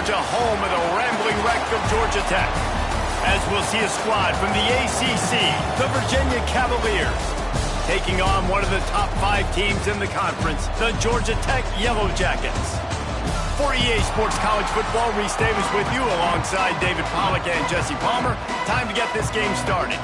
Georgia, home of the rambling wreck of Georgia Tech. As we'll see a squad from the ACC, the Virginia Cavaliers, taking on one of the top 5 teams in the conference, the Georgia Tech Yellow Jackets. For EA Sports College Football, Reese Davis with you alongside David Pollack and Jesse Palmer. Time to get this game started.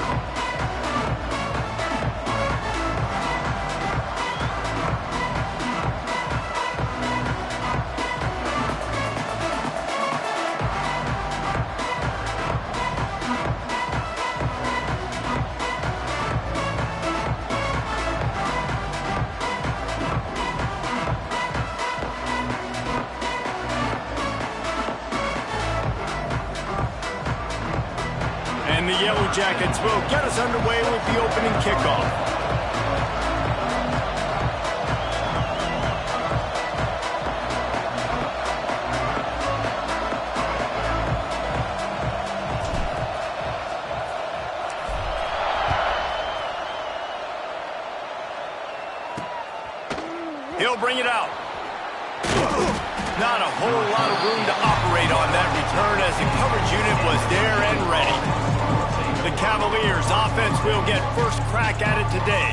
And the Yellow Jackets will get us underway with the opening kickoff. He'll bring it out. Not a whole lot of room to operate on that return as the coverage unit was there and ready. The Cavaliers offense will get first crack at it today.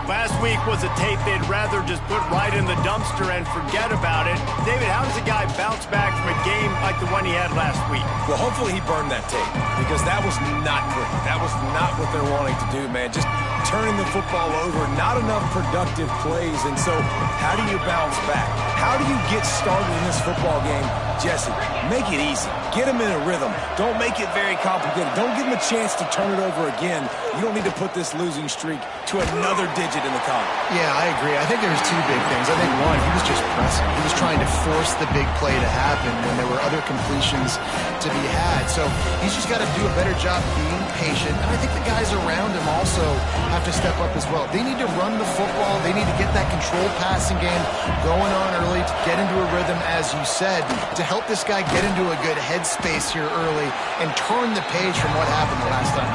Last week was a tape they'd rather just put right in the dumpster and forget about it. David, how does a guy bounce back from a game like the one he had last week? Well, hopefully he burned that tape because that was not great. That was not what they're wanting to do, man. Just turning the football over, not enough productive plays. And so how do you bounce back? How do you get started in this football game? Jesse, make it easy. Get him in a rhythm. Don't make it very complicated. Don't give him a chance to turn it over again. You don't need to put this losing streak to another digit in the column. Yeah, I agree. I think there's 2 big things. I think one, he was just pressing. He was trying to force the big play to happen when there were other completions to be had. So he's just got to do a better job being patient. And I think the guys around him also have to step up as well. They need to run the football. They need to get that controlled passing game going on early to get into a rhythm, as you said, to help this guy get into a good headspace here early and turn the page from what happened the last time.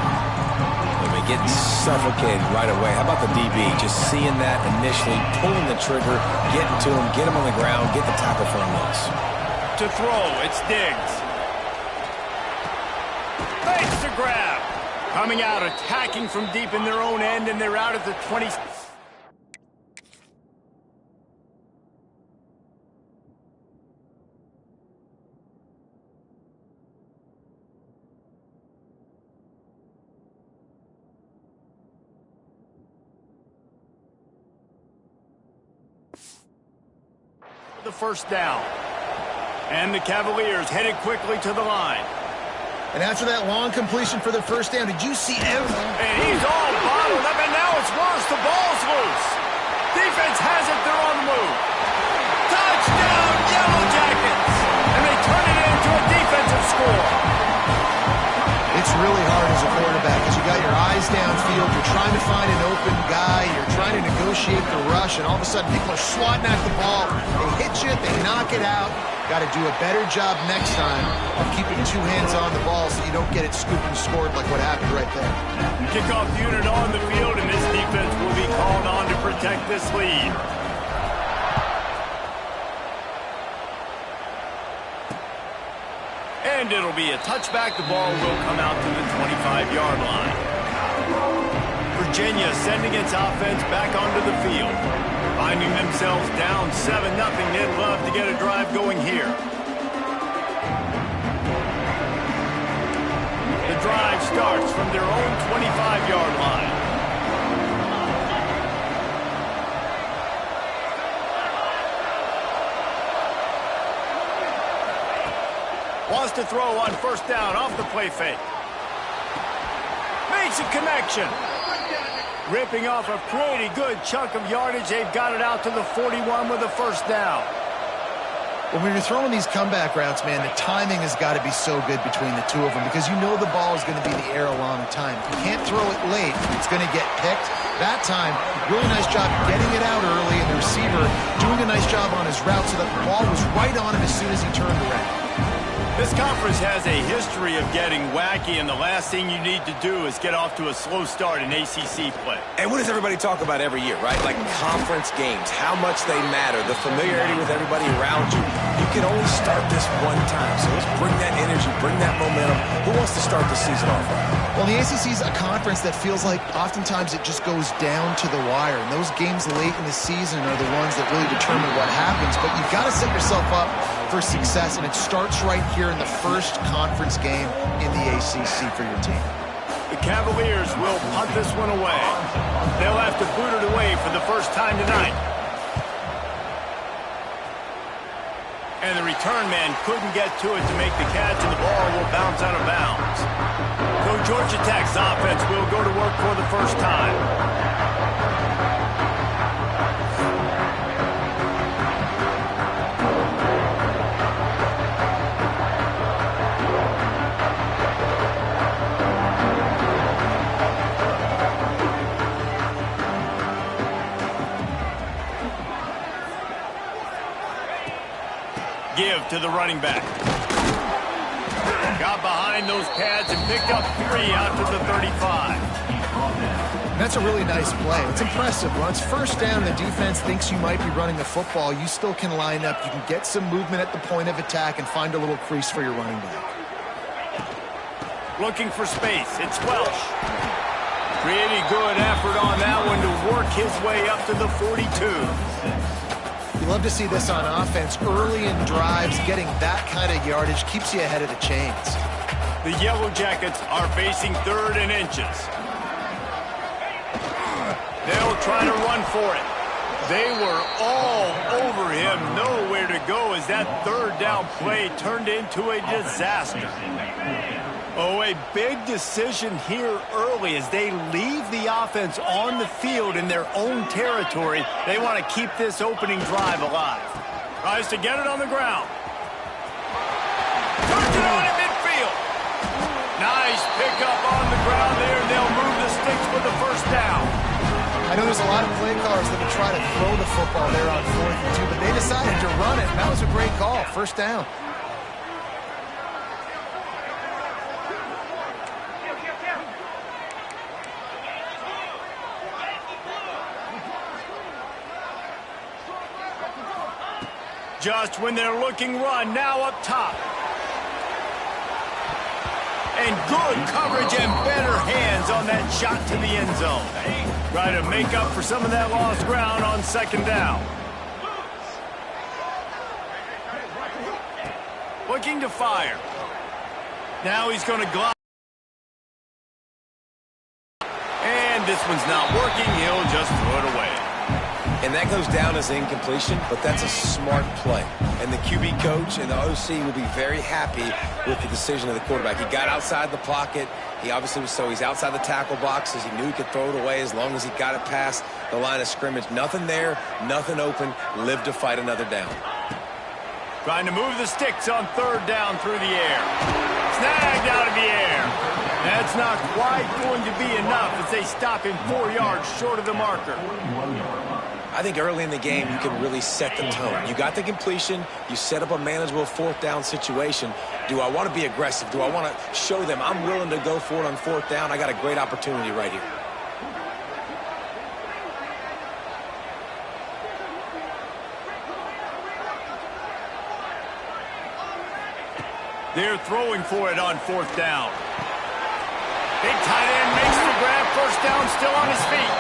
Getting suffocated right away. How about the DB? Just seeing that initially, pulling the trigger, getting to him, get him on the ground, get the tackle for him loose. To throw, it's Diggs. Makes the grab. Coming out, attacking from deep in their own end, and they're out at the 20. The first down. And the Cavaliers headed quickly to the line. And after that long completion for the first down, did you see everything? And he's all bottled up, and now it's worse. The ball's loose. Defense has it. They're on the move. Touchdown, Yellow Jackets. And they turn it into a defensive score. It's really hard as a quarterback because you got your eyes downfield. You're trying to find an open guy. You're trying to negotiate the rush, and all of a sudden people are swatting at the ball. They hit you. They knock it out. Got to do a better job next time of keeping 2 hands on the ball so you don't get it scooped and scored like what happened right there. Kickoff unit on the field, and this defense will be called on to protect this lead. And it'll be a touchback. The ball will come out to the 25-yard line. Virginia sending its offense back onto the field. Finding themselves down 7-0. They'd love to get a drive going here. The drive starts from their own 25-yard line. Wants to throw on first down off the play fake. Makes a connection. Ripping off a pretty good chunk of yardage. They've got it out to the 41 with a first down. When you're throwing these comeback routes, man, the timing has got to be so good between the 2 of them because you know the ball is going to be in the air a long time. If you can't throw it late, it's going to get picked. That time, really nice job getting it out early, and the receiver doing a nice job on his route so that the ball was right on him as soon as he turned around. This conference has a history of getting wacky, and the last thing you need to do is get off to a slow start in ACC play. And what does everybody talk about every year, right? Like conference games, how much they matter, the familiarity with everybody around you. You can only start this one time, so let's bring that energy, bring that momentum. Who wants to start the season off right? Well, the ACC is a conference that feels like oftentimes it just goes down to the wire. And those games late in the season are the ones that really determine what happens. But you've got to set yourself up for success, and it starts right here in the first conference game in the ACC for your team. The Cavaliers will punt this one away. They'll have to boot it away for the first time tonight. And the return man couldn't get to it to make the catch, and the ball will bounce out of bounds. So Georgia Tech's offense will go to work for the first time. Give to the running back. Got behind those pads and picked up 3 out to the 35. That's a really nice play. It's impressive. When it's first down, the defense thinks you might be running the football. You still can line up. You can get some movement at the point of attack and find a little crease for your running back. Looking for space. It's Welsh. Pretty good effort on that one to work his way up to the 42. You love to see this on offense. Early in drives, getting that kind of yardage keeps you ahead of the chains. The Yellow Jackets are facing 3rd and inches. They'll try to run for it. They were all over him. Nowhere to go as that 3rd down play turned into a disaster. Oh, a big decision here early as they leave the offense on the field in their own territory. They want to keep this opening drive alive. Tries to get it on the ground. Turns it on at midfield. Nice pickup on the ground there, and they'll move the sticks for the first down. I know there's a lot of play callers that would try to throw the football there on 4th and 2, but they decided to run it. That was a great call. First down. Just when they're looking run, now up top. And good coverage and better hands on that shot to the end zone. Try to make up for some of that lost ground on 2nd down. Looking to fire. Now he's going to glide. And this one's not working. He'll just throw it away. And that goes down as incompletion, but that's a smart play. And the QB coach and the OC will be very happy with the decision of the quarterback. He got outside the pocket. He obviously was he's outside the tackle boxes. He knew he could throw it away as long as he got it past the line of scrimmage. Nothing there, nothing open. Lived to fight another down. Trying to move the sticks on 3rd down through the air. Snagged out of the air. That's not quite going to be enough as they stop him 4 yards short of the marker. I think early in the game, you can really set the tone. You got the completion. You set up a manageable 4th down situation. Do I want to be aggressive? Do I want to show them I'm willing to go for it on 4th down? I got a great opportunity right here. They're throwing for it on 4th down. Big tight end makes the grab. First down, still on his feet.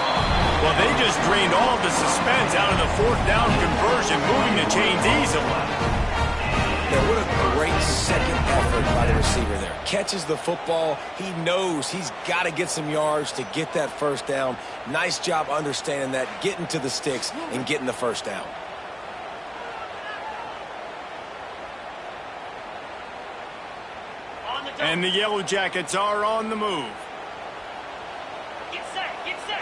Well, they just drained all the suspense out of the 4th down conversion, moving the chains easily. Yeah, what a great second effort by the receiver there. Catches the football. He knows he's got to get some yards to get that first down. Nice job understanding that, getting to the sticks and getting the first down. And the Yellow Jackets are on the move. Get set, get set.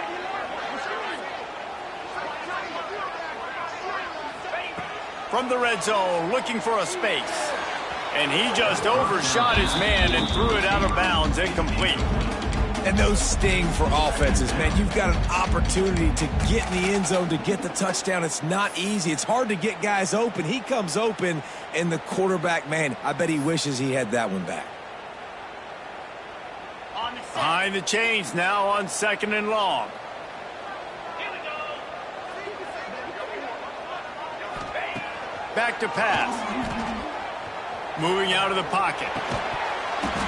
From the red zone, looking for a space. And he just overshot his man and threw it out of bounds, incomplete. And those sting for offenses, man. You've got an opportunity to get in the end zone, to get the touchdown. It's not easy. It's hard to get guys open. He comes open, and the quarterback, man, I bet he wishes he had that one back. Behind the chains now on 2nd and long. Back to pass. Moving out of the pocket.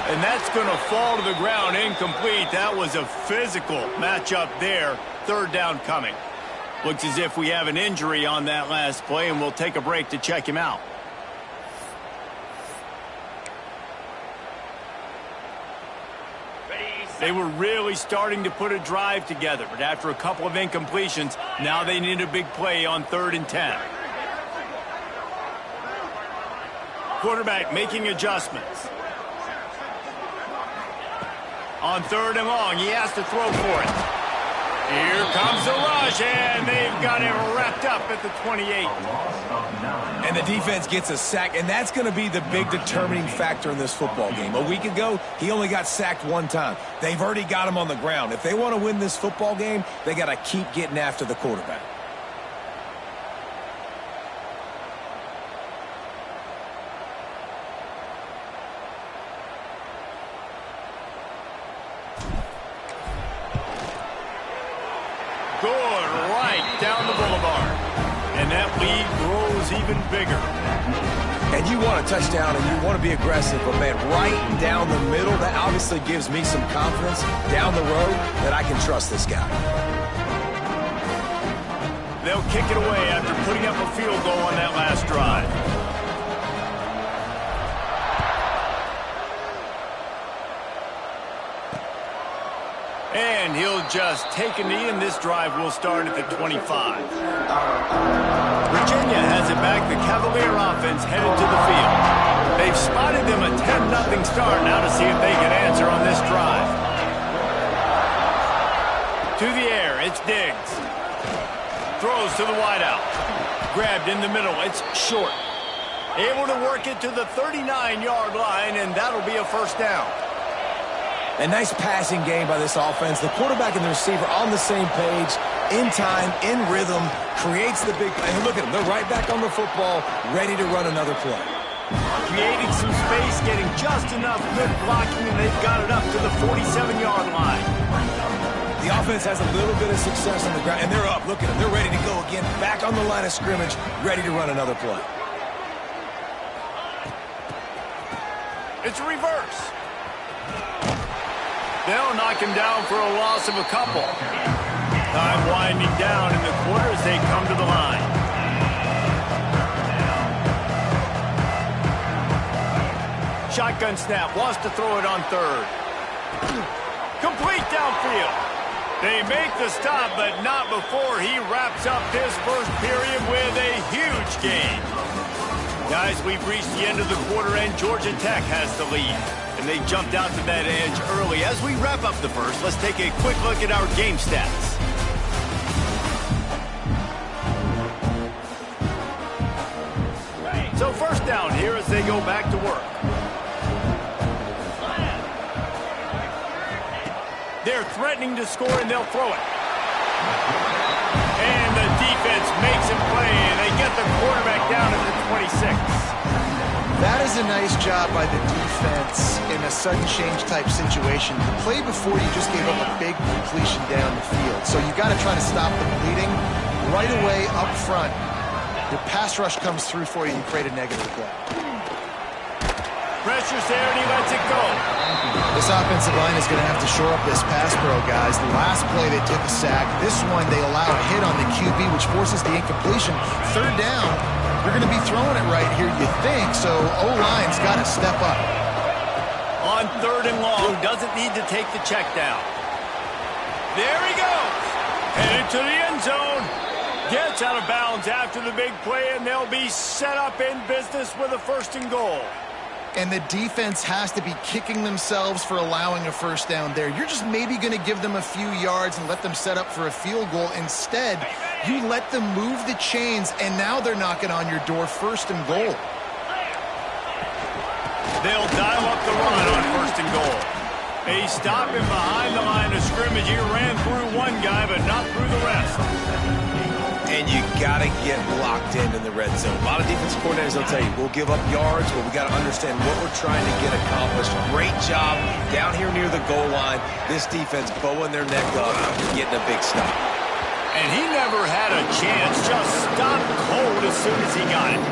And that's going to fall to the ground incomplete. That was a physical matchup there. 3rd down coming. Looks as if we have an injury on that last play, and we'll take a break to check him out. They were really starting to put a drive together, but after a couple of incompletions, now they need a big play on 3rd and 10. Quarterback making adjustments. On 3rd and long, he has to throw for it. Here comes the rush, and they've got him wrapped up at the 28. And the defense gets a sack, and that's going to be the big determining factor in this football game. A week ago, he only got sacked 1 time. They've already got him on the ground. If they want to win this football game, they got to keep getting after the quarterback. Good, right down the boulevard. And that lead grows even bigger. And you want a touchdown and you want to be aggressive, but man, right down the middle, that obviously gives me some confidence down the road that I can trust this guy. They'll kick it away after putting up a field goal on that last drive. And he'll just take a knee, and this drive will start at the 25. Virginia has it back. The Cavalier offense headed to the field. They've spotted them a 10-0 start. Now to see if they can answer on this drive. To the air, it's Diggs. Throws to the wideout. Grabbed in the middle. It's short. Able to work it to the 39-yard line, and that'll be a 1st down. A nice passing game by this offense. The quarterback and the receiver on the same page, in time, in rhythm, creates the big play. And look at them. They're right back on the football, ready to run another play. Creating some space, getting just enough good blocking, and they've got it up to the 47-yard line. The offense has a little bit of success on the ground, and they're up. Look at them. They're ready to go again, back on the line of scrimmage, ready to run another play. It's a reverse. They'll knock him down for a loss of a couple. Time winding down in the quarter as they come to the line. Shotgun snap, wants to throw it on 3rd. Complete downfield. They make the stop, but not before he wraps up this first period with a huge gain. Guys, we've reached the end of the quarter, and Georgia Tech has the lead. And they jumped out to that edge early. As we wrap up the first, let's take a quick look at our game stats. So 1st down here as they go back to work. They're threatening to score, and they'll throw it. And the defense makes him play, and they get the quarterback down at the 26. That is a nice job by the defense in a sudden change type situation. The play before, you just gave up a big completion down the field. So you got to try to stop the bleeding right away up front. The pass rush comes through for you, and you create a negative play. Pressure's there, and he lets it go. This offensive line is going to have to shore up this pass pro, guys. The last play they took a sack. This one they allow a hit on the QB, which forces the incompletion. 3rd down, you're going to be throwing it right here, you think. So O-line's got to step up. On 3rd and long, doesn't need to take the check down. There he goes. Headed to the end zone. Gets out of bounds after the big play, and they'll be set up in business with a 1st and goal. And the defense has to be kicking themselves for allowing a 1st down there. You're just maybe going to give them a few yards and let them set up for a field goal. Instead, you let them move the chains, and now they're knocking on your door, 1st and goal. They'll dial up the run on 1st and goal. He's stopping behind the line of scrimmage. He ran through one guy, but not through the rest. And you got to get locked in the red zone. A lot of defensive coordinators will tell you, we'll give up yards, but we got to understand what we're trying to get accomplished. Great job down here near the goal line. This defense bowing their neck up, getting a big stop. And he never had a chance, just stopped cold as soon as he got it.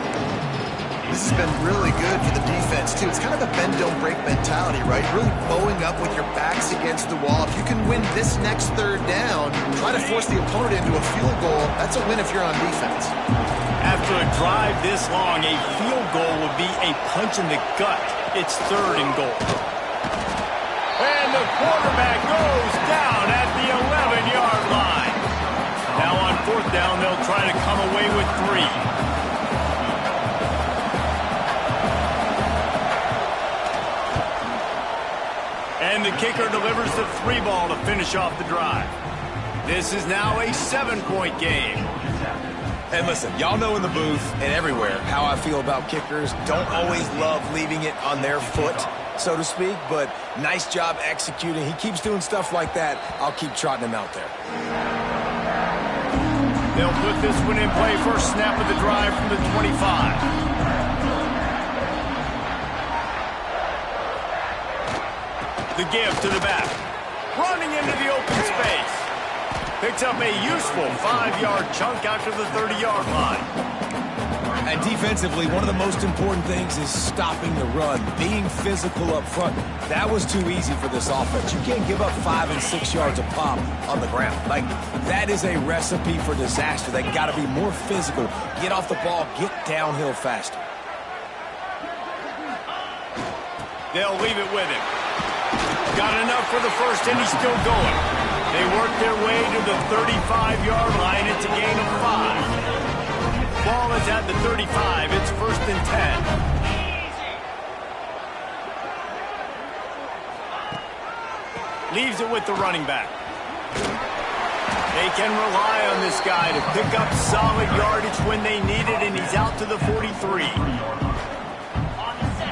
This has been really good for the defense, too. It's kind of a bend-don't-break mentality, right? Really bowing up with your backs against the wall. If you can win this next third down, try to force the opponent into a field goal, that's a win if you're on defense. After a drive this long, a field goal would be a punch in the gut. It's 3rd and goal. And the quarterback goes down at the 11-yard line. Now on 4th down, they'll try to come away with 3. And the kicker delivers the 3 ball to finish off the drive. This is now a 7-point game. And listen, y'all know in the booth and everywhere how I feel about kickers. Don't always love leaving it on their foot, so to speak, but nice job executing. He keeps doing stuff like that. I'll keep trotting him out there. They'll put this one in play. First snap of the drive from the 25. The give to the back. Running into the open space. Picks up a useful 5-yard chunk out to the 30-yard line. And defensively, one of the most important things is stopping the run, being physical up front. That was too easy for this offense. You can't give up 5 and 6 yards a pop on the ground. Like, that is a recipe for disaster. They got to be more physical, get off the ball, get downhill faster. They'll leave it with him. Got enough for the first, and he's still going. They work their way to the 35-yard line. It's a gain of 5. Ball is at the 35. It's 1st and 10. Leaves it with the running back. They can rely on this guy to pick up solid yardage when they need it, and he's out to the 43.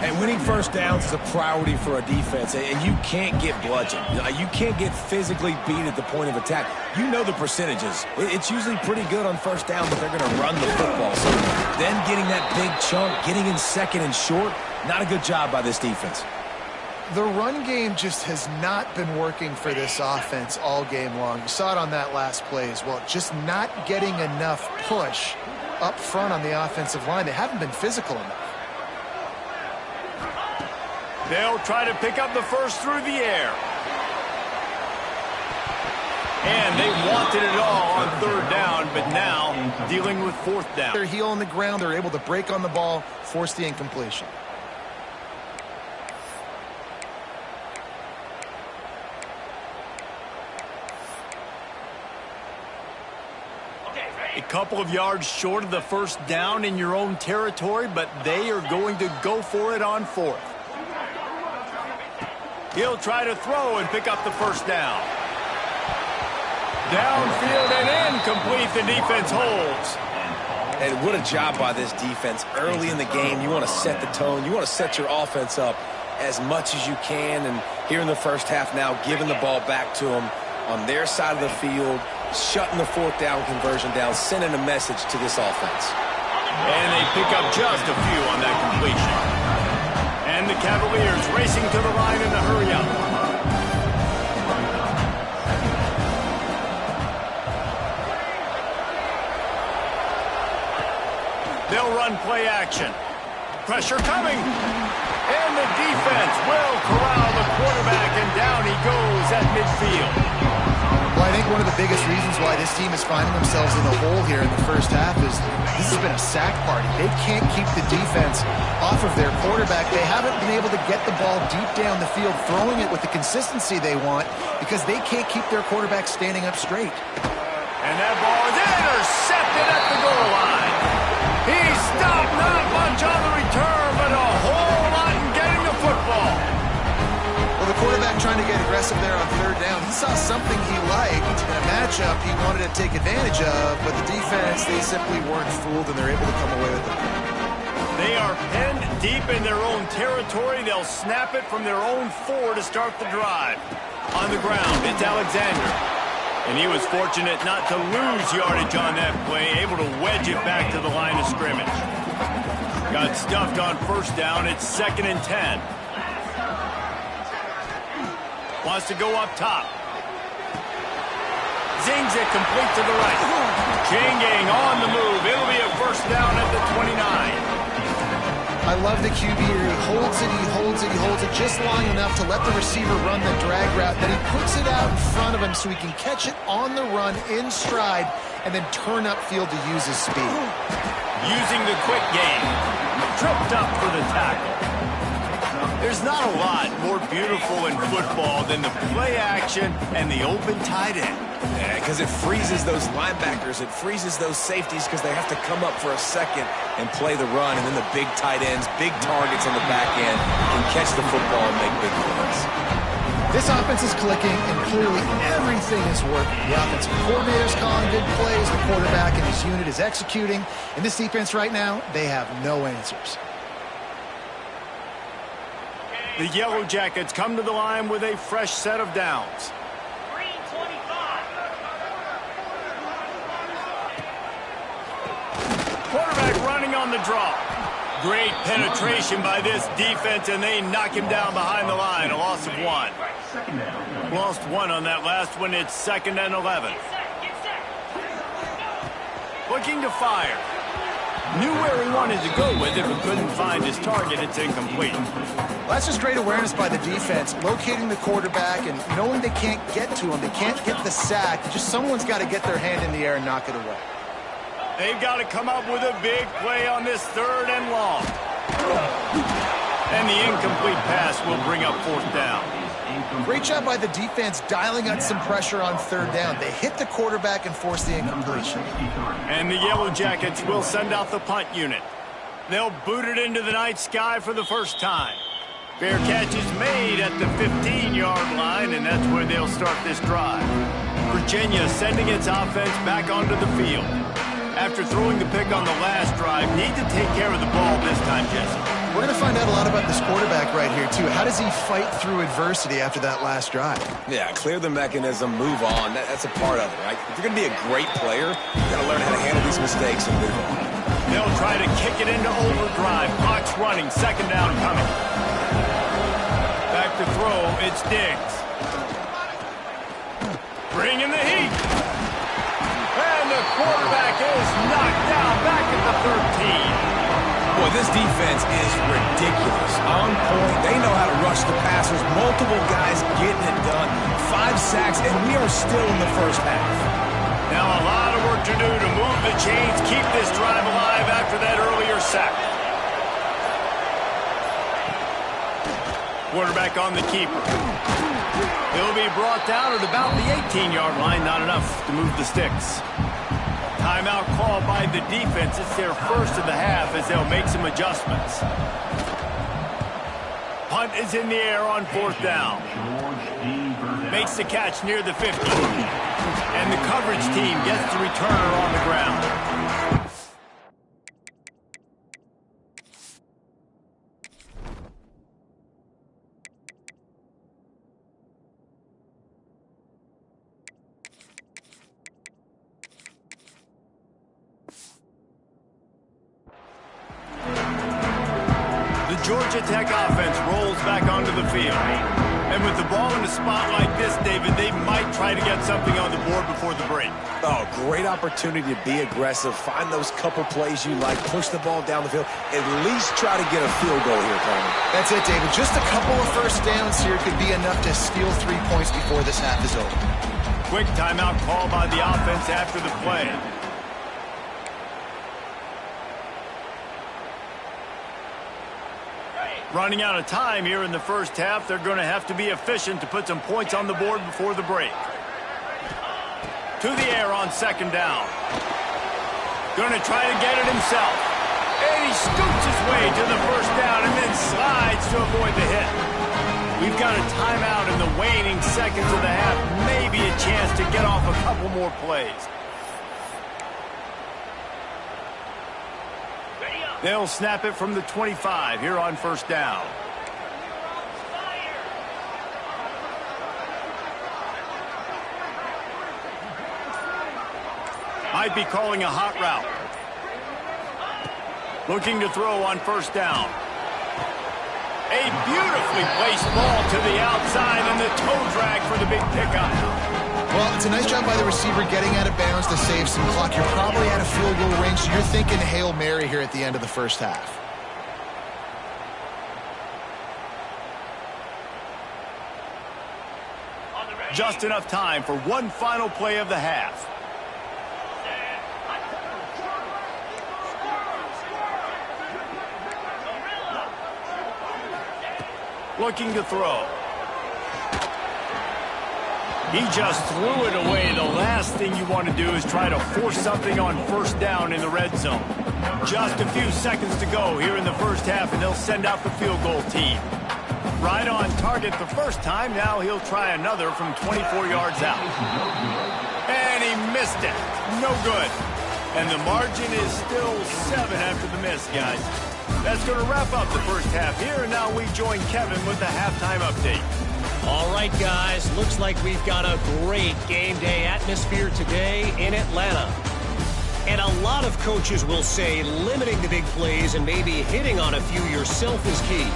And winning first downs is a priority for a defense, and you can't get bludgeoned. You can't get physically beat at the point of attack. You know the percentages. It's usually pretty good on first down, but they're going to run the football. So then getting that big chunk, getting in 2nd and short, not a good job by this defense. The run game just has not been working for this offense all game long. You saw it on that last play as well. Just not getting enough push up front on the offensive line. They haven't been physical enough. They'll try to pick up the first through the air. And they wanted it all on 3rd down, but now dealing with 4th down. Their heel on the ground, they're able to break on the ball, force the incompletion. A couple of yards short of the first down in your own territory, but they are going to go for it on 4th. He'll try to throw and pick up the first down. Downfield and incomplete. The defense holds. And what a job by this defense. Early in the game, you want to set the tone. You want to set your offense up as much as you can. And here in the first half now, giving the ball back to them on their side of the field, shutting the 4th down conversion down, sending a message to this offense. And they pick up just a few on that completion. And the Cavaliers racing to the line in a hurry-up. They'll run play action. Pressure coming. And the defense will corral the quarterback, and down he goes at midfield. Well, I think one of the biggest reasons why this team is finding themselves in the hole here in the first half is this has been a sack party. They can't keep the defense off of their quarterback. They haven't been able to get the ball deep down the field, throwing it with the consistency they want because they can't keep their quarterback standing up straight. And that ball is intercepted at the goal line. He stopped not much on the return, but a whole lot in getting the football. Well, the quarterback trying to get aggressive there on 3rd down. He saw something he liked in a matchup he wanted to take advantage of, but the defense, they simply weren't fooled, and they're able to come away with it. They are are pinned deep in their own territory. They'll snap it from their own 4 to start the drive. On the ground, it's Alexander. And he was fortunate not to lose yardage on that play, able to wedge it back to the line of scrimmage. Got stuffed on first down. It's 2nd and 10. Wants to go up top. Zings it complete to the right. Changing on the move. It'll be a first down at the 29. I love the QB here. He holds it, he holds it, he holds it just long enough to let the receiver run the drag route. Then he puts it out in front of him so he can catch it on the run in stride and then turn upfield to use his speed. Using the quick game. Tripped up for the tackle. There's not a lot more beautiful in football than the play action and the open tight end. Yeah, because it freezes those linebackers. It freezes those safeties because they have to come up for a second and play the run. And then the big tight ends, big targets on the back end can catch the football and make big plays. This offense is clicking, and clearly everything is working. The offensive coordinator's calling good plays. The quarterback and his unit is executing. And this defense right now, they have no answers. The Yellow Jackets come to the line with a fresh set of downs. Green 25. Quarterback running on the draw. Great penetration by this defense, and they knock him down behind the line. A loss of 1. Lost 1 on that last one. It's 2nd and 11. Get set. Looking to fire. Knew where he wanted to go with it, but couldn't find his target. It's incomplete. Well, that's just great awareness by the defense, locating the quarterback and knowing they can't get to him. They can't get the sack. Just someone's got to get their hand in the air and knock it away. They've got to come up with a big play on this 3rd and long. And the incomplete pass will bring up 4th down. Great job by the defense dialing out some pressure on 3rd down. They hit the quarterback and forced the incompletion. And the Yellow Jackets will send out the punt unit. They'll boot it into the night sky for the first time. Fair catch is made at the 15-yard line, and that's where they'll start this drive. Virginia sending its offense back onto the field. After throwing the pick on the last drive, need to take care of the ball this time, Jesse. We're going to find out a lot about this quarterback right here, too. How does he fight through adversity after that last drive? Yeah, clear the mechanism, move on. That's a part of it, right? If you're going to be a great player, you got to learn how to handle these mistakes and move on. They'll try to kick it into overdrive. Clock's running. 2nd down coming. Back to throw. It's Diggs. Bring in the heat. And the quarterback is knocked down back at the 13. Boy, this defense is ridiculous. On point. They know how to rush the passers. Multiple guys getting it done. 5 sacks, and we are still in the first half. Now a lot of work to do to move the chains, keep this drive alive after that earlier sack. Quarterback on the keeper. He'll be brought down at about the 18-yard line. Not enough to move the sticks. Timeout called by the defense. It's their first of the half as they'll make some adjustments. Punt is in the air on 4th down. Makes the catch near the 50. And the coverage team gets the returner on the ground. Georgia Tech offense rolls back onto the field. And with the ball in a spot like this, David, they might try to get something on the board before the break. Oh, great opportunity to be aggressive. Find those couple plays you like. Push the ball down the field. At least try to get a field goal here, Coleman. That's it, David. Just a couple of first downs here could be enough to steal 3 points before this half is over. Quick timeout call by the offense after the play. Running out of time here in the first half. They're going to have to be efficient to put some points on the board before the break. To the air on 2nd down. Going to try to get it himself. And he scoots his way to the first down and then slides to avoid the hit. We've got a timeout in the waning seconds of the half. Maybe a chance to get off a couple more plays. Ready up. They'll snap it from the 25 here on first down. Might be calling a hot route. Looking to throw on first down. A beautifully placed ball to the outside and the toe drag for the big pickup. Well, it's a nice job by the receiver getting out of bounds to save some clock. You're probably at a field goal range, so you're thinking Hail Mary here at the end of the first half. Just enough time for one final play of the half. Looking to throw. He just threw it away. The last thing you want to do is try to force something on first down in the red zone. Just a few seconds to go here in the first half, and they'll send out the field goal team. Right on target the first time. Now he'll try another from 24 yards out. And he missed it. No good. And the margin is still 7 after the miss, guys. That's going to wrap up the first half here, and now we join Kevin with the halftime update. All right, guys, looks like we've got a great game day atmosphere today in Atlanta. And a lot of coaches will say limiting the big plays and maybe hitting on a few yourself is key.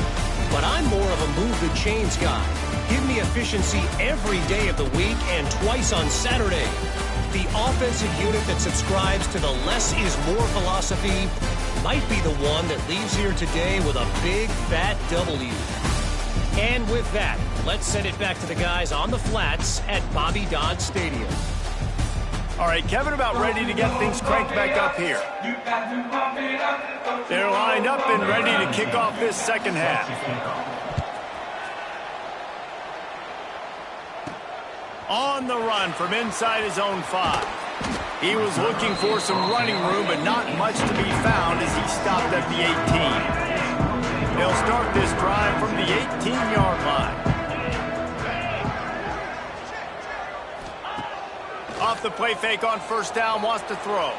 But I'm more of a move the chains guy. Give me efficiency every day of the week and twice on Saturday. The offensive unit that subscribes to the less is more philosophy might be the one that leaves here today with a big fat W. And with that, let's send it back to the guys on the flats at Bobby Dodd Stadium. All right, Kevin, about ready to get things cranked back up here. They're lined up and ready to kick off this second half. On the run from inside his own 5. He was looking for some running room, but not much to be found as he stopped at the 18. They'll start this drive from the 18-yard line. Off the play fake on first down, wants to throw.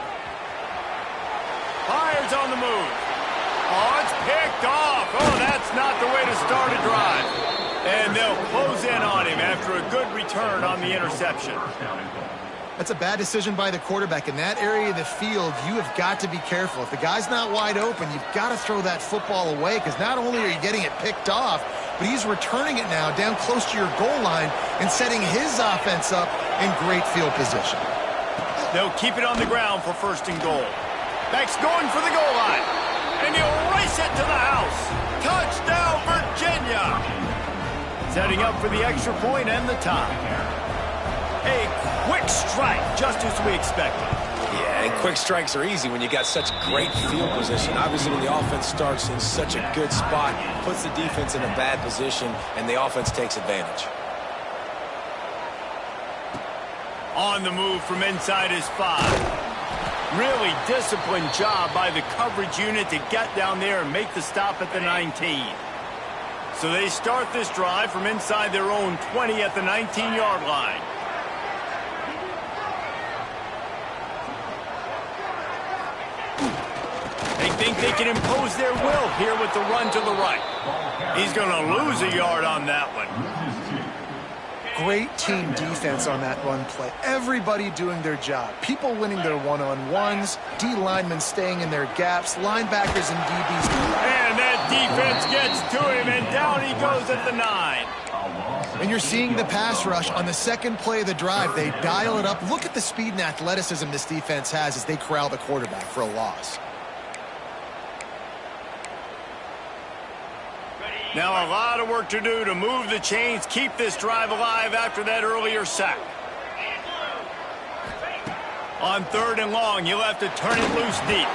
Fires on the move. Oh, it's picked off. Oh, that's not the way to start a drive. And they'll close in on him after a good return on the interception. That's a bad decision by the quarterback. In that area of the field, you have got to be careful. If the guy's not wide open, you've got to throw that football away, because not only are you getting it picked off, but he's returning it now down close to your goal line and setting his offense up in great field position. They'll keep it on the ground for first and goal. Beck's going for the goal line, and he'll race it to the house. Touchdown, Virginia! Setting up for the extra point and the tie. A quick strike, just as we expected. Yeah, and quick strikes are easy when you got such great field position. Obviously, when the offense starts in such a good spot, puts the defense in a bad position, and the offense takes advantage. On the move from inside his 5. Really disciplined job by the coverage unit to get down there and make the stop at the 19. So they start this drive from inside their own 20 at the 19-yard line. They think they can impose their will here with the run to the right. He's going to lose a yard on that one. Great team defense on that run play. Everybody doing their job. People winning their one-on-ones, D linemen staying in their gaps, linebackers and DBs. And that defense gets to him, and down he goes at the 9. And you're seeing the pass rush on the second play of the drive. They dial it up. Look at the speed and athleticism this defense has as they corral the quarterback for a loss. Now a lot of work to do to move the chains, keep this drive alive after that earlier sack. On third and long, you'll have to turn it loose deep.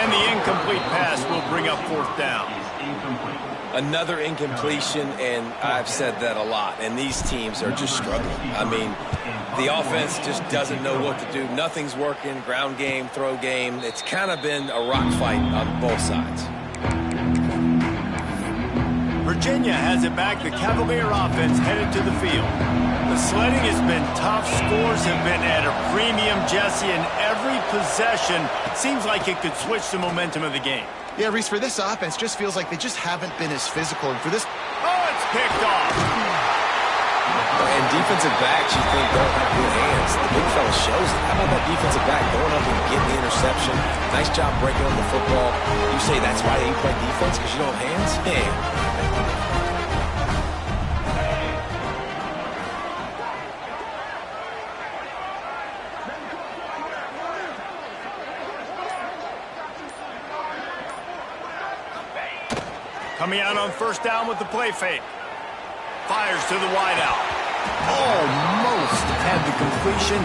And the incomplete pass will bring up fourth down. Another incompletion, and I've said that a lot, and these teams are just struggling. I mean, the offense just doesn't know what to do. Nothing's working, ground game, throw game. It's kind of been a rock fight on both sides. Virginia has it back. The Cavalier offense headed to the field. The sledding has been tough. Scores have been at a premium, Jesse, and every possession seems like it could switch the momentum of the game. Yeah, Reese, for this offense, just feels like they just haven't been as physical. And for this... Oh, it's picked off. And defensive backs, you think, don't have good hands. The big fella shows it. How about that defensive back going up and getting the interception? Nice job breaking up the football. You say that's why you play defense, because you don't have hands? Yeah. Coming out on first down with the play fake. Fires to the wideout. Almost had the completion.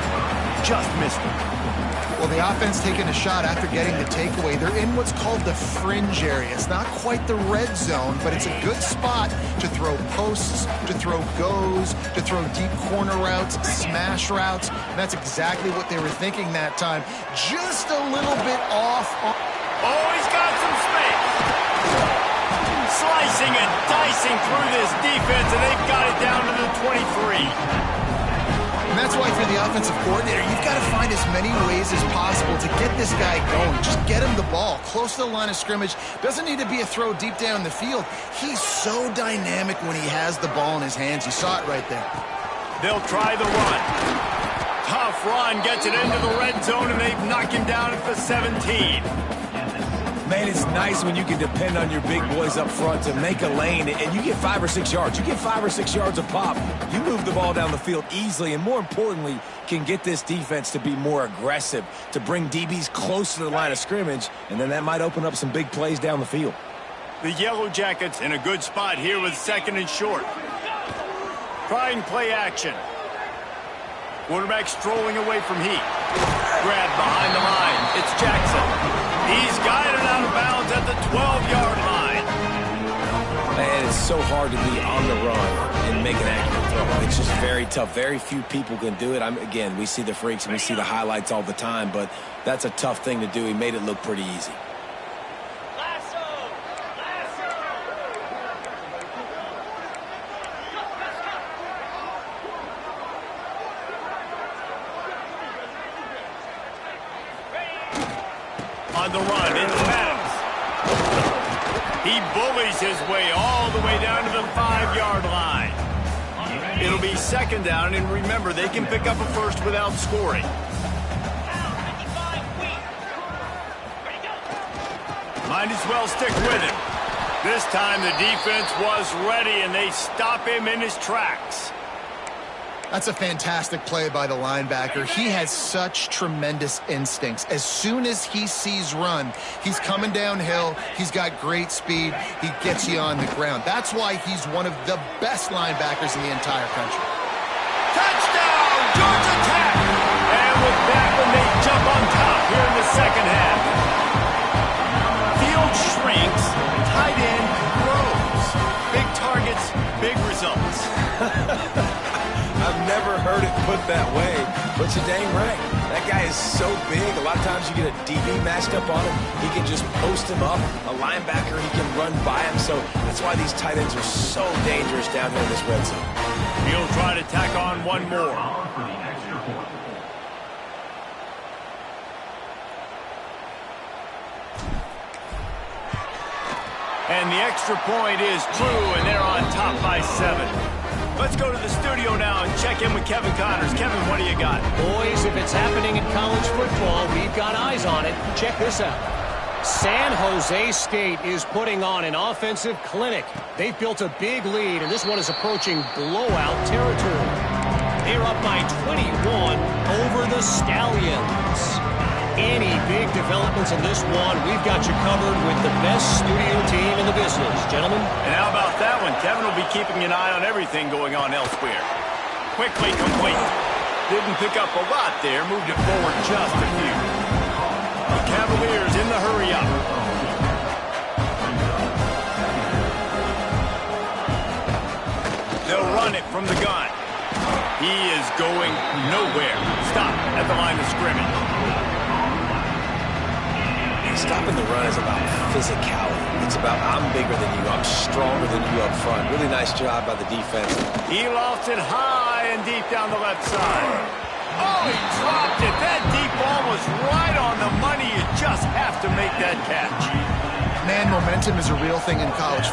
Just missed it. Well, the offense taking a shot after getting the takeaway. They're in what's called the fringe area. It's not quite the red zone, but it's a good spot to throw posts, to throw goes, to throw deep corner routes, smash routes. And that's exactly what they were thinking that time. Just a little bit off. Oh, he's got some space. Slicing and dicing through this defense, and they've got it down to the 23. And that's why for the offensive coordinator, you've got to find as many ways as possible to get this guy going. Just get him the ball close to the line of scrimmage. Doesn't need to be a throw deep down the field. He's so dynamic when he has the ball in his hands. You saw it right there. They'll try the run. Tough run, gets it into the red zone, and they've knocked him down at the 17. Man, it's nice when you can depend on your big boys up front to make a lane, and you get 5 or 6 yards. You get 5 or 6 yards a pop. You move the ball down the field easily, and more importantly, can get this defense to be more aggressive, to bring DBs close to the line of scrimmage, and then that might open up some big plays down the field. The Yellow Jackets in a good spot here with second and short. Trying play action. Quarterback strolling away from heat. Grab behind the line. It's Jackson. He's guided out of bounds at the 12-yard line. Man, it's so hard to be on the run and make an accurate throw. It's just very tough. Very few people can do it. Again, we see the freaks and we see the highlights all the time, but that's a tough thing to do. He made it look pretty easy. On the run, it's Maddox. He bullies his way all the way down to the 5-yard line. It'll be second down, and remember, they can pick up a first without scoring. Might as well stick with him. This time the defense was ready, and they stop him in his tracks. That's a fantastic play by the linebacker. He has such tremendous instincts. As soon as he sees run, he's coming downhill. He's got great speed. He gets you on the ground. That's why he's one of the best linebackers in the entire country. Touchdown, Georgia Tech! And with that one, they jump on top here in the second half. Field shrinks, tight end grows. Big targets, big results. I've never heard it put that way, but you're dang right. That guy is so big. A lot of times you get a DB matched up on him. He can just post him up. A linebacker, he can run by him. So that's why these tight ends are so dangerous down here in this red zone. He'll try to tack on one more. And the extra point is true, and they're on top by 7. Let's go to the studio now and check in with Kevin Connors. Kevin, what do you got? Boys, if it's happening in college football, we've got eyes on it. Check this out. San Jose State is putting on an offensive clinic. They've built a big lead, and this one is approaching blowout territory. They're up by 21 over the Stallions. Any big developments in this one, we've got you covered with the best studio team in the business, gentlemen. And how about that one? Kevin will be keeping an eye on everything going on elsewhere. Quickly complete. Didn't pick up a lot there, moved it forward just a few. The Cavaliers in the hurry-up. They'll run it from the gun. He is going nowhere. Stop at the line of scrimmage. Stopping the run is about physicality. It's about I'm bigger than you, I'm stronger than you up front. Really nice job by the defense. He lost it high and deep down the left side. Oh, he dropped it. That deep ball was right on the money. You just have to make that catch. Man, momentum is a real thing in college.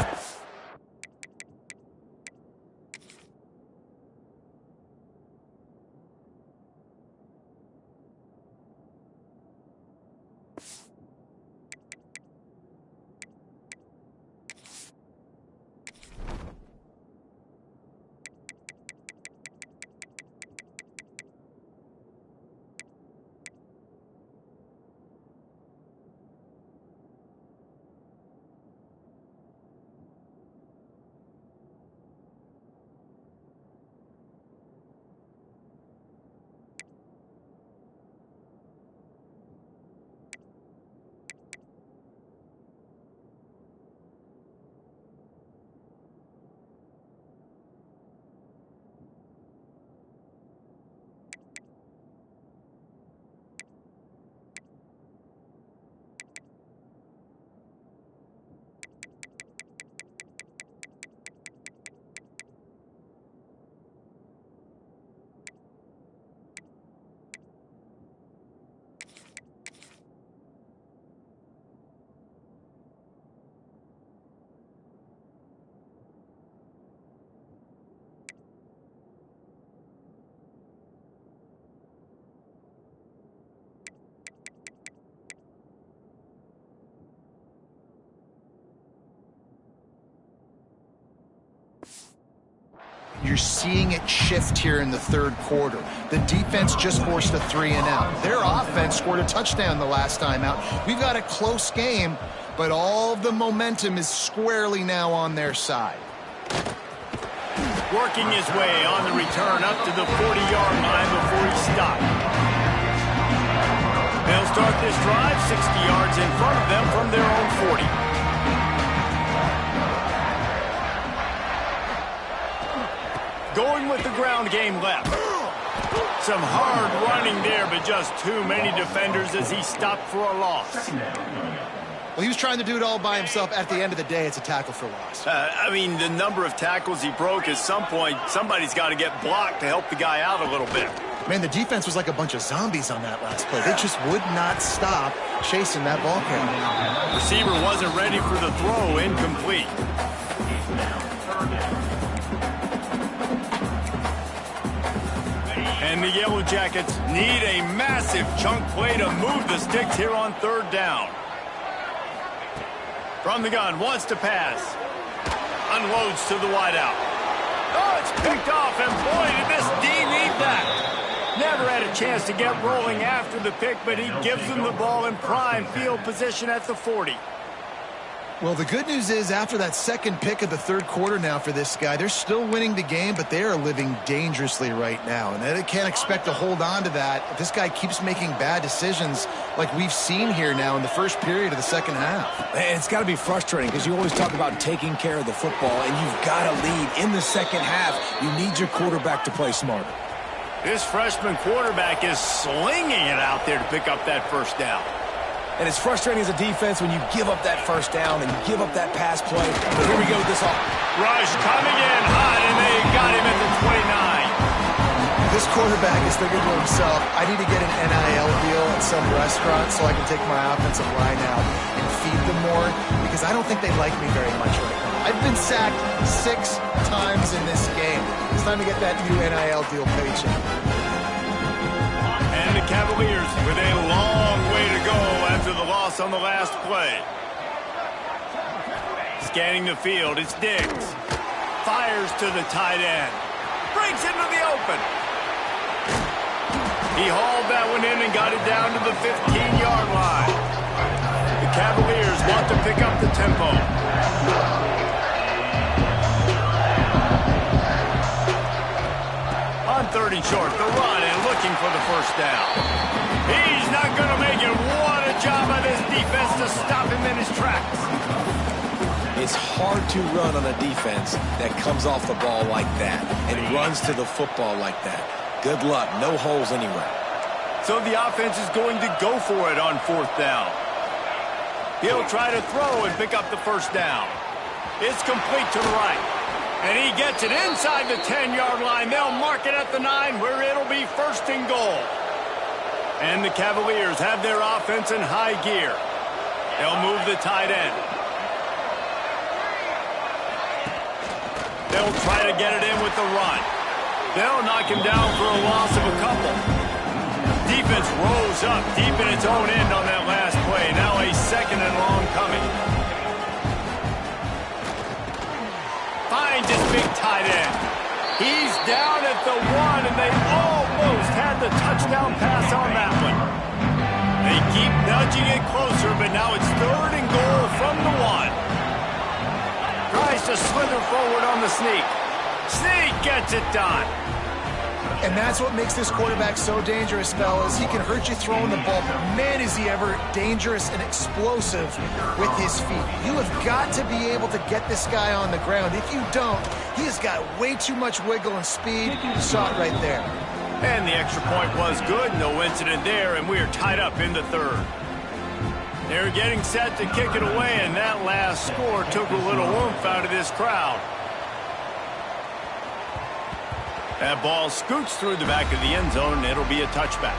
You're seeing it shift here in the third quarter. The defense just forced a 3-and-out. Their offense scored a touchdown the last time out. We've got a close game, but all of the momentum is squarely now on their side. Working his way on the return up to the 40-yard line before he stopped. They'll start this drive 60 yards in front of them from their own 40. Going with the ground game left. Some hard running there, but just too many defenders as he stopped for a loss. Well, he was trying to do it all by himself. At the end of the day, it's a tackle for loss. I mean, the number of tackles he broke, at some point, somebody's got to get blocked to help the guy out a little bit. Man, the defense was like a bunch of zombies on that last play. They just would not stop chasing that ball carrier. Receiver wasn't ready for the throw, incomplete. And the Yellow Jackets need a massive chunk play to move the sticks here on third down. From the gun, wants to pass. Unloads to the wideout. Oh, it's picked off, and boy, did this D need that. Never had a chance to get rolling after the pick, but he gives them the ball in prime field position at the 40. Well, the good news is after that second pick of the third quarter now for this guy, they're still winning the game, but they are living dangerously right now. And they can't expect to hold on to that if this guy keeps making bad decisions like we've seen here now in the first period of the second half. And it's got to be frustrating because you always talk about taking care of the football, and you've got to lead in the second half. You need your quarterback to play smarter. This freshman quarterback is slinging it out there to pick up that first down. And it's frustrating as a defense when you give up that first down and you give up that pass play. But here we go with this all. Rush coming in hot, and they got him at the 29. This quarterback is thinking to himself, I need to get an NIL deal at some restaurant so I can take my offensive line out and feed them more, because I don't think they like me very much right now. I've been sacked 6 times in this game. It's time to get that new NIL deal paycheck. And the Cavaliers with a long way to go after the loss on the last play. Scanning the field, it's Diggs. Fires to the tight end. Breaks into the open. He hauled that one in and got it down to the 15-yard line. The Cavaliers want to pick up the tempo. On 3rd and short, the run and looking for the first down. He's not going to make it. What a job by this defense to stop him in his tracks. It's hard to run on a defense that comes off the ball like that and runs to the football like that. Good luck. No holes anywhere. So the offense is going to go for it on 4th down. He'll try to throw and pick up the first down. It's complete to the right. And he gets it inside the 10-yard line. They'll mark it at the 9 where it'll be 1st and goal. And the Cavaliers have their offense in high gear. They'll move the tight end. They'll try to get it in with the run. They'll knock him down for a loss of a couple. Defense rose up deep in its own end on that last play. Now a second and long coming. Finds his big tight end. He's down at the 1, and they almost had the touchdown pass on that one. They keep nudging it closer, but now it's 3rd and goal from the 1. Tries to slither forward on the sneak. Sneak gets it done. And that's what makes this quarterback so dangerous, fellas. He can hurt you throwing the ball, but man, is he ever dangerous and explosive with his feet. You have got to be able to get this guy on the ground. If you don't, he has got way too much wiggle and speed. You saw it right there. And the extra point was good. No incident there, and we are tied up in the 3rd. They're getting set to kick it away, and that last score took a little oomph out of this crowd. That ball scoots through the back of the end zone, and it'll be a touchback.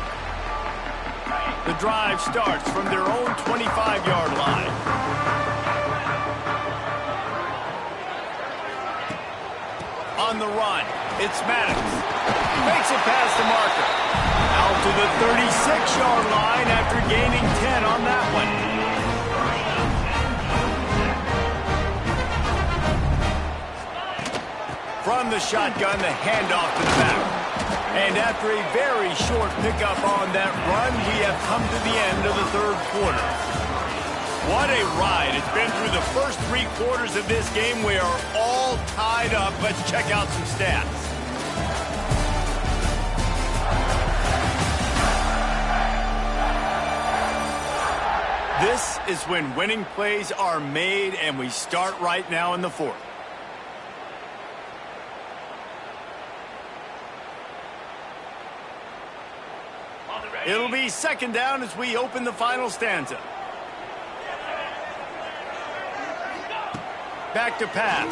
The drive starts from their own 25-yard line. On the run, it's Maddox. Makes it past the marker. Out to the 36-yard line after gaining 10 on that one. From the shotgun, the handoff to the back. And after a very short pickup on that run, we have come to the end of the 3rd quarter. What a ride. It's been through the first 3 quarters of this game. We are all tied up. Let's check out some stats. This is when winning plays are made, and we start right now in the 4th. It'll be 2nd down as we open the final stanza. Back to pass.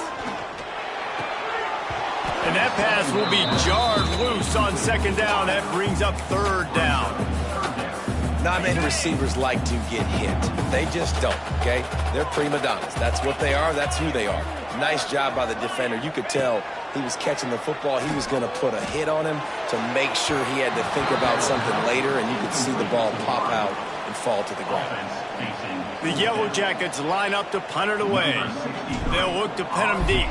And that pass will be jarred loose on 2nd down. That brings up 3rd down. Not many receivers like to get hit. They just don't, okay? They're prima donnas. That's what they are. That's who they are. Nice job by the defender. You could tell he was catching the football. He was going to put a hit on him to make sure he had to think about something later, and you could see the ball pop out and fall to the ground. The Yellow Jackets line up to punt it away. They'll look to pin him deep.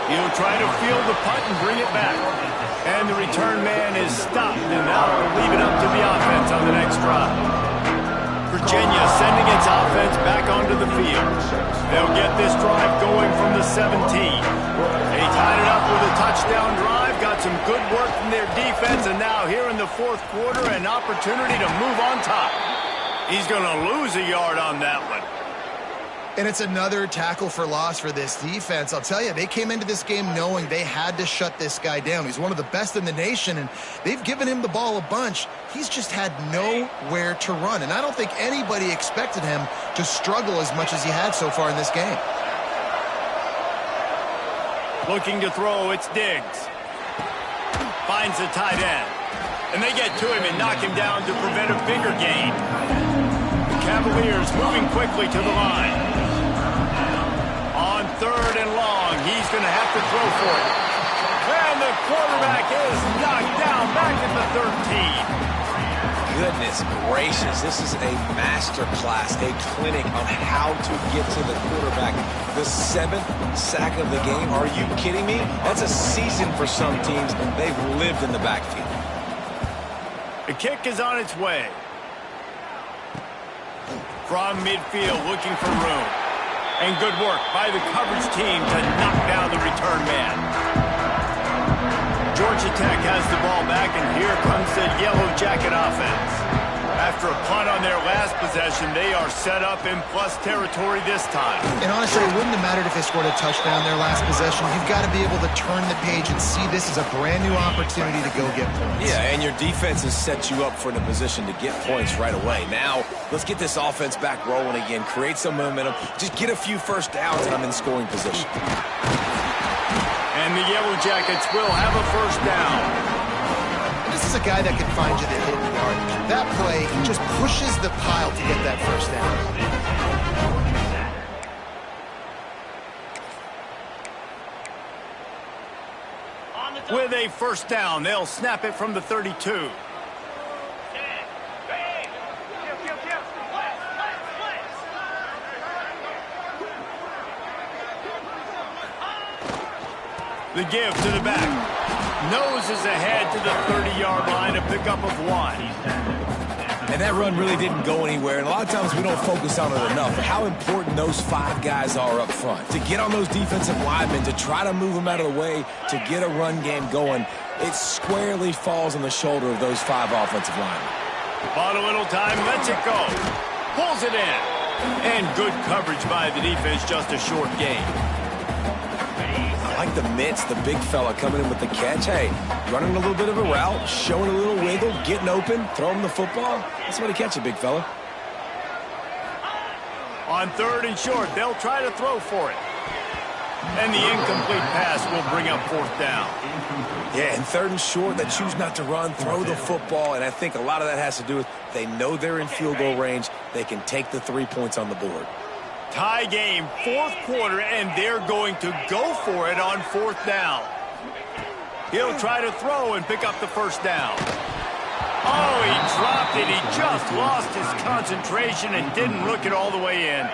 He'll try to field the punt and bring it back. And the return man is stopped, and now they'll leave it up to the offense on the next drive. Virginia sending its offense back onto the field. They'll get this drive going from the 17. They tied it up with a touchdown drive, got some good work from their defense, and now here in the 4th quarter, an opportunity to move on top. He's going to lose a yard on that one. And it's another tackle for loss for this defense. I'll tell you, they came into this game knowing they had to shut this guy down. He's one of the best in the nation, and they've given him the ball a bunch. He's just had nowhere to run, and I don't think anybody expected him to struggle as much as he had so far in this game. Looking to throw, it's Diggs. Finds the tight end. And they get to him and knock him down to prevent a bigger gain. The Cavaliers moving quickly to the line. On 3rd and long, he's going to have to throw for it. And the quarterback is knocked down back at the 13. Goodness gracious, this is a master class, a clinic on how to get to the quarterback. The 7th sack of the game, are you kidding me? That's a season for some teams. They've lived in the backfield. The kick is on its way. From midfield, looking for room. And good work by the coverage team to knock down the return man. Georgia Tech has the ball back, and here comes the Yellow Jacket offense. After a punt on their last possession, they are set up in plus territory this time. And honestly, it wouldn't have mattered if they scored a touchdown their last possession. You've got to be able to turn the page and see this as a brand new opportunity to go get points. Yeah, and your defense has set you up for a position to get points right away. Now, let's get this offense back rolling again, create some momentum, just get a few first downs, and I'm in scoring position. And the Yellow Jackets will have a first down. This is a guy that can find you the hidden yardage. That play just pushes the pile to get that first down. With a first down, they'll snap it from the 32. The give to the back. Noses ahead to the 30-yard line, a pickup of 1. And that run really didn't go anywhere, and a lot of times we don't focus on it enough, how important those 5 guys are up front. To get on those defensive linemen, to try to move them out of the way, to get a run game going, it squarely falls on the shoulder of those 5 offensive linemen. Bought a little time, lets it go. Pulls it in. And good coverage by the defense, just a short gain. I like the mitts, the big fella coming in with the catch. Hey, running a little bit of a route, showing a little wiggle, getting open, throwing the football. That's what he catch it, big fella. On 3rd and short, they'll try to throw for it. And the incomplete pass will bring up 4th down. Yeah, and 3rd and short, they choose not to run, throw the football, and I think a lot of that has to do with they know they're in field goal range. They can take the 3 points on the board. Tie game, 4th quarter, and they're going to go for it on 4th down. He'll try to throw and pick up the first down. Oh, he dropped it. He just lost his concentration and didn't look it all the way in.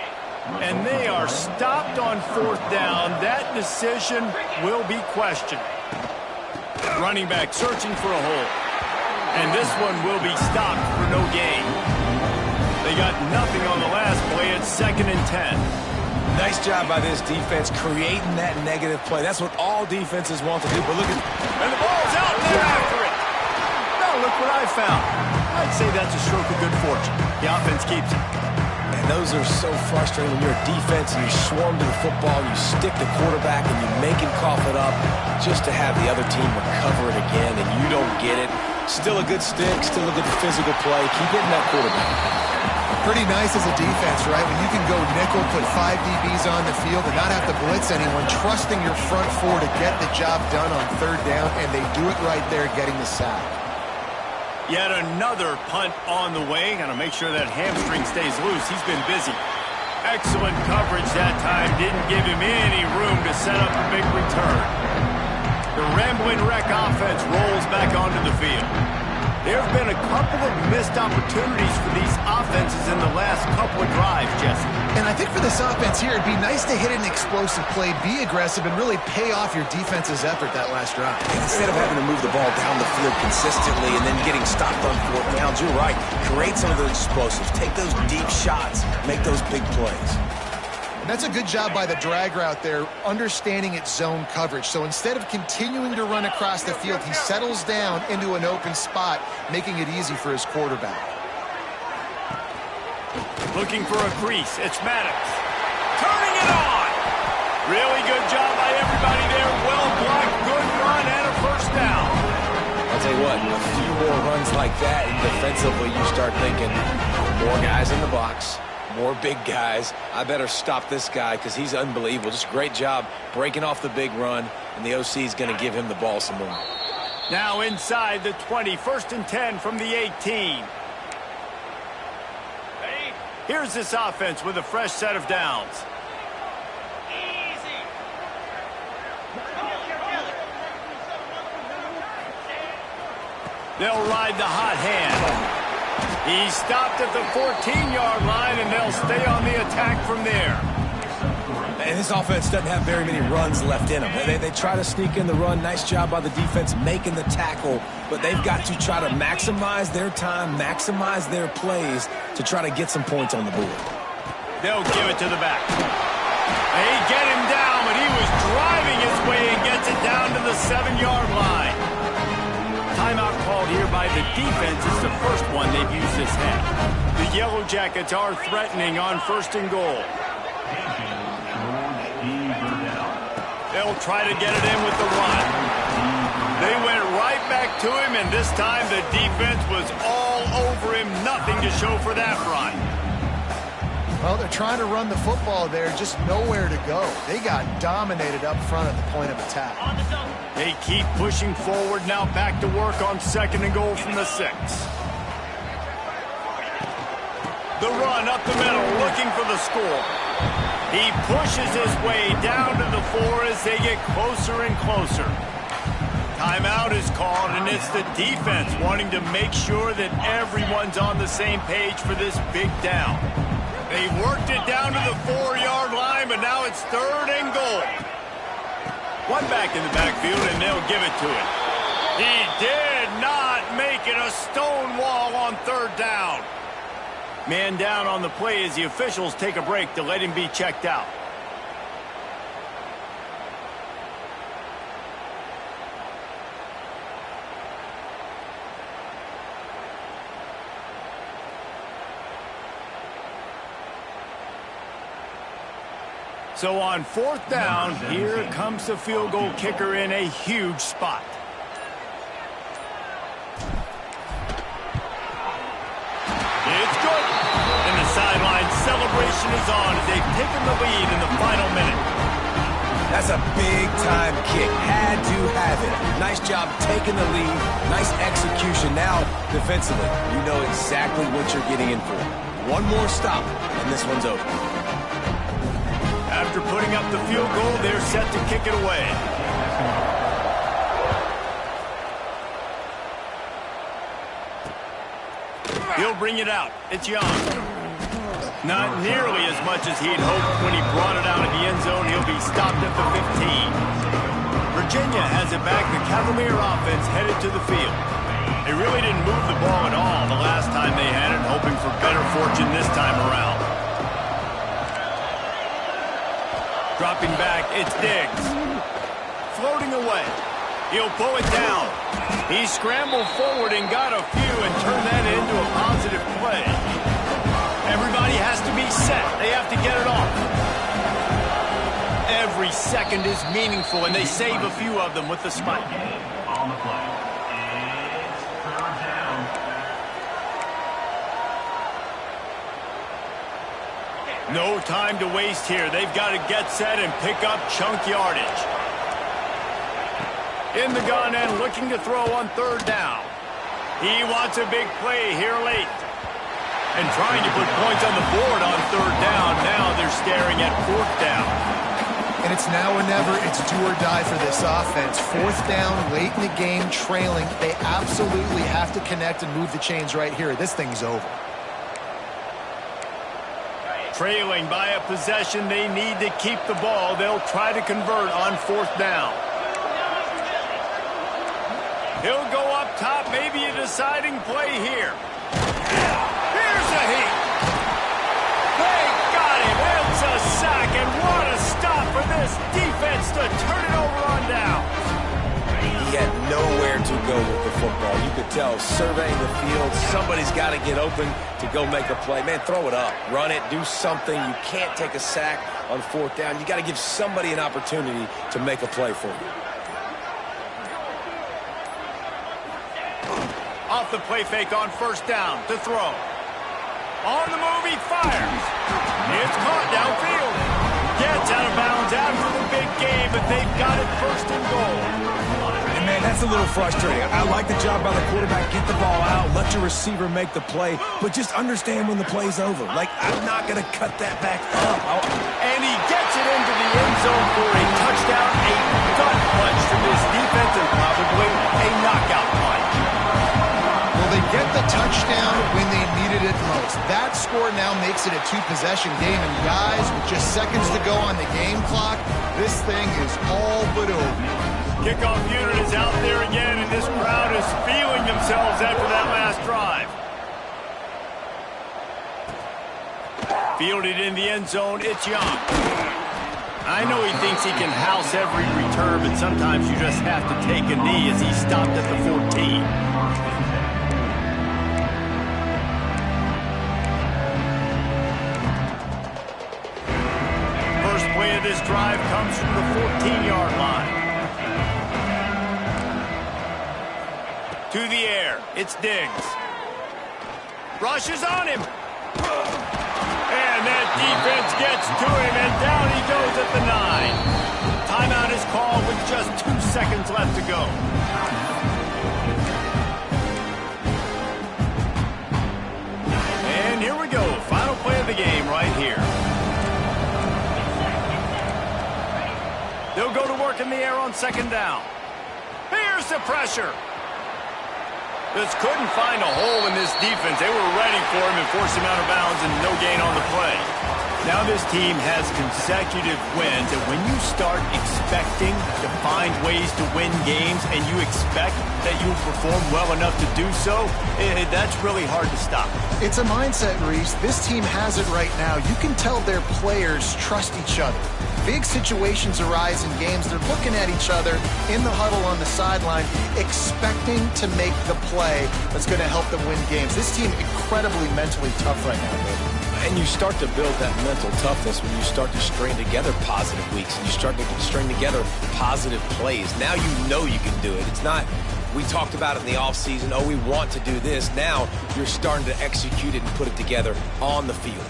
And they are stopped on 4th down. That decision will be questioned. Running back searching for a hole. And this one will be stopped for no gain. They got nothing on the last play. It's 2nd and 10. Nice job by this defense creating that negative play. That's what all defenses want to do. But look at... And the ball's out and they're after it. Now look what I found. I'd say that's a stroke of good fortune. The offense keeps it. And those are so frustrating when you're a defense and you swarm to the football, and you stick the quarterback and you make him cough it up just to have the other team recover it again and you don't get it. Still a good stick, still a good physical play. Keep hitting that quarterback. Pretty nice as a defense, right? When you can go nickel, put 5 DBs on the field and not have to blitz anyone, trusting your front 4 to get the job done on 3rd down, and they do it right there, getting the sack. Yet another punt on the way. Got to make sure that hamstring stays loose. He's been busy. Excellent coverage that time. Didn't give him any room to set up a big return. The Ramblin' Wreck offense rolls back onto the field. There have been a couple of missed opportunities for these offenses in the last couple of drives, Jesse. And I think for this offense here, it'd be nice to hit an explosive play, be aggressive, and really pay off your defense's effort that last drive. Instead of having to move the ball down the field consistently and then getting stopped on 4th downs, you're right. Create some of those explosives. Take those deep shots. Make those big plays. And that's a good job by the drag route there, understanding its zone coverage. So instead of continuing to run across the field, he settles down into an open spot, making it easy for his quarterback. Looking for a crease. It's Maddox. Turning it on. Really good job by everybody there. Well blocked, good run, and a first down. I'll tell you what, a few more runs like that, and defensively you start thinking, more guys in the box, more big guys. I better stop this guy because he's unbelievable. Just a great job breaking off the big run, and the OC is going to give him the ball some more. Now inside the 20, 1st and 10 from the 18. Here's this offense with a fresh set of downs. Easy. They'll ride the hot hand. He stopped at the 14-yard line, and they'll stay on the attack from there. And this offense doesn't have very many runs left in them. They try to sneak in the run. Nice job by the defense making the tackle. But they've got to try to maximize their time, maximize their plays to try to get some points on the board. They'll give it to the back. They get him down, but he was driving his way and gets it down to the 7-yard line. Timeout called here by the defense. It's the first one they've used this half. The Yellow Jackets are threatening on 1st and goal. They'll try to get it in with the run. They went right back to him, and this time the defense was all over him. Nothing to show for that run. Well, they're trying to run the football there, just nowhere to go. They got dominated up front at the point of attack. They keep pushing forward, now back to work on 2nd and goal from the 6. The run up the middle, looking for the score. He pushes his way down to the 4 as they get closer and closer. Timeout is called, and it's the defense wanting to make sure that everyone's on the same page for this big down. They worked it down to the 4-yard line, but now it's 3rd and goal. One back in the backfield, and they'll give it to him. He did not make it a stone wall on 3rd down. Man down on the play as the officials take a break to let him be checked out. So on 4th down, here comes the field goal kicker in a huge spot. It's good. And the sideline celebration is on as they've taken the lead in the final minute. That's a big-time kick. Had to have it. Nice job taking the lead. Nice execution. Now, defensively, you know exactly what you're getting in for. One more stop, and this one's over. After putting up the field goal, they're set to kick it away. He'll bring it out. It's Young. Not nearly as much as he'd hoped when he brought it out of the end zone. He'll be stopped at the 15. Virginia has it back. The Cavalier offense headed to the field. They really didn't move the ball at all the last time they had it, hoping for better fortune this time around. Dropping back, it's Diggs. Floating away. He'll pull it down. He scrambled forward and got a few and turned that into a positive play. Everybody has to be set. They have to get it off. Every second is meaningful, and they save a few of them with the spike. On the play. It's 3rd down. No time to waste here. They've got to get set and pick up chunk yardage. In the gun and looking to throw on 3rd down. He wants a big play here late. And trying to put points on the board on 3rd down. Now they're staring at 4th down. And it's now or never. It's do or die for this offense. 4th down, late in the game, trailing. They absolutely have to connect and move the chains right here. This thing's over. Trailing by a possession, they need to keep the ball. They'll try to convert on 4th down. He'll go up top, maybe a deciding play here. Here's a hit. They got him. It's a sack, and what a stop for this defense to turn it over on down. He had nowhere to go with the football. You could tell, surveying the field, somebody's got to get open to go make a play. Man, throw it up. Run it. Do something. You can't take a sack on 4th down. You got to give somebody an opportunity to make a play for you. Off the play fake on 1st down to throw. On the move, he fires. It's caught downfield. Gets out of bounds after the big game, but they've got it 1st and goal. And man, that's a little frustrating. I like the job by the quarterback. Get the ball out. Let your receiver make the play. But just understand when the play's over. Like, I'm not going to cut that back up. And he gets it into the end zone for a touchdown, a gut punch from this defense, and probably a knockout punch. Well, they get the touchdown when they needed it most. That score now makes it a 2-possession game. And guys, with just seconds to go on the game clock, this thing is all but over. Kickoff unit is out there again, and this crowd is feeling themselves after that last drive. Fielded in the end zone, it's Young. I know he thinks he can house every return, but sometimes you just have to take a knee as he stopped at the 14. First play of this drive comes from the 14-yard line. To the air, it's Diggs. Rushes on him. And that defense gets to him, and down he goes at the 9. Timeout is called with just 2 seconds left to go. And here we go, final play of the game right here. They'll go to work in the air on 2nd down. Here's the pressure. Just couldn't find a hole in this defense. They were ready for him and forced him out of bounds and no gain on the play. Now this team has consecutive wins, and when you start expecting to find ways to win games and you expect that you'll perform well enough to do so, that's really hard to stop. It's a mindset, Reese. This team has it right now. You can tell their players trust each other. Big situations arise in games. They're looking at each other in the huddle on the sideline, expecting to make the play that's going to help them win games. This team incredibly mentally tough right now, baby. And you start to build that mental toughness when you start to string together positive weeks and you start to string together positive plays. Now you know you can do it. It's not, we talked about it in the offseason, oh, we want to do this. Now you're starting to execute it and put it together on the field.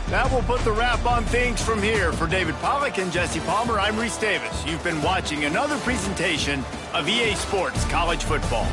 That will put the wrap on things from here. For David Pollack and Jesse Palmer, I'm Reese Davis. You've been watching another presentation of EA Sports College Football.